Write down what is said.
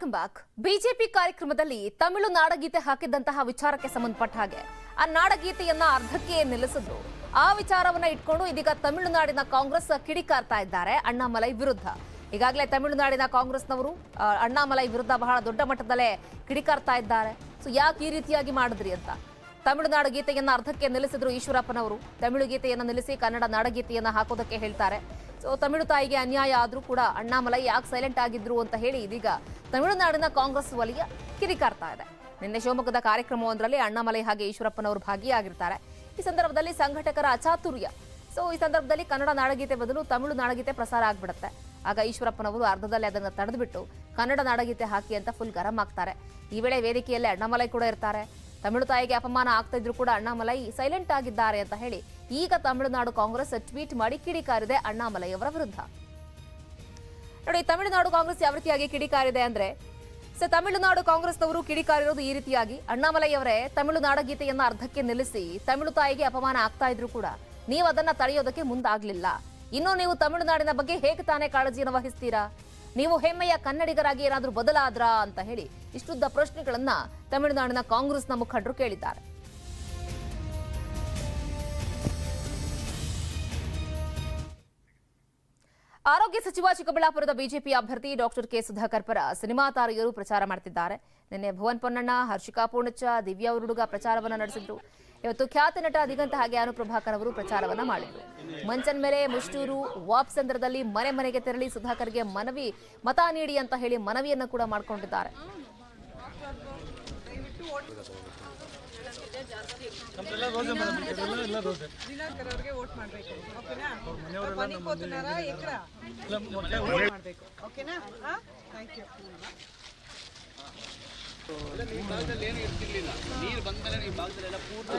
Welcome back. BJP ಕಾರ್ಯಕ್ರಮದಲ್ಲಿ ತಮಿಳು ನಾಡಗೀತೆ ಹಾಕಿದ್ದಂತಹ ವಿಚಾರಕ್ಕೆ ಸಂಬಂಧಪಟ್ಟ ಹಾಗೆ ಆ ನಾಡಗೀತೆಯನ್ನ ಅರ್ಧಕ್ಕೆ ನಿಲ್ಲಿಸಿದ್ರು. ಆ ವಿಚಾರವನ್ನ ಇಟ್ಕೊಂಡು ಇದೀಗ ತಮಿಳುನಾಡಿನ ಕಾಂಗ್ರೆಸ್ ಕಿಡಿಕಾರ್ತಾ ಇದ್ದಾರೆ ಅಣ್ಣಾಮಲೈ ವಿರುದ್ಧ. ಈಗಾಗಲೇ ತಮಿಳುನಾಡಿನ ಕಾಂಗ್ರೆಸ್ನವರು ಅಣ್ಣಾಮಲೈ ವಿರುದ್ಧ ಬಹಳ ದೊಡ್ಡ ಮಟ್ಟದಲ್ಲೇ ಕಿಡಿಕಾರ್ತಾ ಇದ್ದಾರೆ. ಸೊ ಯಾಕೆ ಈ ರೀತಿಯಾಗಿ ಮಾಡಿದ್ರಿ ಅಂತ ತಮಿಳುನಾಡು ಗೀತೆಯನ್ನ ಅರ್ಧಕ್ಕೆ ನಿಲ್ಲಿಸಿದ್ರು ಈಶ್ವರಪ್ಪನವರು. ತಮಿಳು ಗೀತೆಯನ್ನ ನಿಲ್ಲಿಸಿ ಕನ್ನಡ ನಾಡಗೀತೆಯನ್ನ ಹಾಕೋದಕ್ಕೆ ಹೇಳ್ತಾರೆ. ಸೊ ತಮಿಳು ತಾಯಿಗೆ ಅನ್ಯಾಯ ಆದ್ರೂ ಕೂಡ ಅಣ್ಣಾಮಲೈ ಯಾಕೆ ಸೈಲೆಂಟ್ ಆಗಿದ್ರು ಅಂತ ಹೇಳಿ ಇದೀಗ ತಮಿಳುನಾಡಿನ ಕಾಂಗ್ರೆಸ್ ವಲಯ ಕಿರಿಕಾರ್ತಾ ಇದೆ. ನಿನ್ನೆ ಶಿವಮೊಗ್ಗದ ಕಾರ್ಯಕ್ರಮವೊಂದರಲ್ಲಿ ಅಣ್ಣಾಮಲೈ ಹಾಗೆ ಈಶ್ವರಪ್ಪನವರು ಭಾಗಿಯಾಗಿರ್ತಾರೆ. ಈ ಸಂದರ್ಭದಲ್ಲಿ ಸಂಘಟಕರ ಅಚಾತುರ್ಯ. ಸೊ ಈ ಸಂದರ್ಭದಲ್ಲಿ ಕನ್ನಡ ನಾಡಗೀತೆ ಬದಲು ತಮಿಳು ನಾಡಗೀತೆ ಪ್ರಸಾರ ಆಗ್ಬಿಡುತ್ತೆ. ಆಗ ಈಶ್ವರಪ್ಪನವರು ಅರ್ಧದಲ್ಲಿ ಅದನ್ನು ತಡೆದುಬಿಟ್ಟು ಕನ್ನಡ ನಾಡಗೀತೆ ಹಾಕಿ ಅಂತ ಫುಲ್ ಗರಂ ಆಗ್ತಾರೆ. ಈ ವೇಳೆ ವೇದಿಕೆಯಲ್ಲಿ ಅಣ್ಣಾಮಲೈ ಕೂಡ ಇರ್ತಾರೆ. ತಮಿಳು ತಾಯಿಗೆ ಅಪಮಾನ ಆಗ್ತಾ ಇದ್ರು ಕೂಡ ಅಣ್ಣಾಮಲೈ ಸೈಲೆಂಟ್ ಆಗಿದ್ದಾರೆ ಅಂತ ಹೇಳಿ ಈಗ ತಮಿಳುನಾಡು ಕಾಂಗ್ರೆಸ್ ಟ್ವೀಟ್ ಮಾಡಿ ಕಿಡಿಕಾರಿದೆ ಅಣ್ಣಾಮಲೈ ಅವರ ವಿರುದ್ಧ. ನೋಡಿ, ತಮಿಳುನಾಡು ಕಾಂಗ್ರೆಸ್ ಯಾವ ರೀತಿಯಾಗಿ ಕಿಡಿಕಾರಿದೆ ಅಂದ್ರೆ, ತಮಿಳುನಾಡು ಕಾಂಗ್ರೆಸ್ನವರು ಕಿಡಿಕಾರಿರೋದು ಈ ರೀತಿಯಾಗಿ, ಅಣ್ಣಾಮಲೈ ಅವರೇ ತಮಿಳು ನಾಡಗೀತೆಯನ್ನ ಅರ್ಧಕ್ಕೆ ನಿಲ್ಲಿಸಿ ತಮಿಳು ತಾಯಿಗೆ ಅಪಮಾನ ಆಗ್ತಾ ಇದ್ರು ಕೂಡ ನೀವು ಅದನ್ನ ತಡೆಯೋದಕ್ಕೆ ಮುಂದಾಗ್ಲಿಲ್ಲ. ಇನ್ನು ನೀವು ತಮಿಳುನಾಡಿನ ಬಗ್ಗೆ ಹೇಗೆ ತಾನೇ ಕಾಳಜಿಯನ್ನು ವಹಿಸ್ತೀರಾ? ನೀವು ಹೆಮ್ಮೆಯ ಕನ್ನಡಿಗರಾಗಿ ಏನಾದ್ರೂ ಬದಲಾದ್ರಾ ಅಂತ ಹೇಳಿ ಇಷ್ಟುದ್ದ ಪ್ರಶ್ನೆಗಳನ್ನ ತಮಿಳುನಾಡಿನ ಕಾಂಗ್ರೆಸ್ನ ಮುಖಂಡರು ಕೇಳಿದ್ದಾರೆ. ಆರೋಗ್ಯ ಸಚಿವ ಚಿಕ್ಕಬಳ್ಳಾಪುರದ ಬಿಜೆಪಿ ಅಭ್ಯರ್ಥಿ ಡಾಕ್ಟರ್ ಕೆ ಸುಧಾಕರ್ ಪರ ಸಿನಿಮಾ ತಾರೆಯರು ಪ್ರಚಾರ ಮಾಡ್ತಿದ್ದಾರೆ. ನಿನ್ನೆ ಭುವನ್ ಪೊನ್ನಣ್ಣ, ಹರ್ಷಿಕಾ ಪೂರ್ಣಚ್ಚ, ದಿವ್ಯಾ ಉರುಡುಗ ಪ್ರಚಾರವನ್ನ ನಡೆಸಿದ್ರು. ಇವತ್ತು ಖ್ಯಾತ ನಟ ದಿಗಂತ ಹಾಗೆ ಅನುಪ್ರಭಾಕರ್ ಅವರು ಪ್ರಚಾರವನ್ನ ಮಾಡಿದ್ರು. ಮಂಚನ್ ಮೇಲೆ ಮುಷ್ಟೂರು ವಾಪ್ಸಂದ್ರದಲ್ಲಿ ಮನೆ ಮನೆಗೆ ತೆರಳಿ ಸುಧಾಕರ್ಗೆ ಮತ ನೀಡಿ ಅಂತ ಹೇಳಿ ಮನವಿಯನ್ನು ಕೂಡ ಮಾಡಿಕೊಂಡಿದ್ದಾರೆ. ನೀರು ಬಂದ್ಮೇಲೆ ಈ ಭಾಗದಲ್ಲೆಲ್ಲ ಪೂರ್ತಿ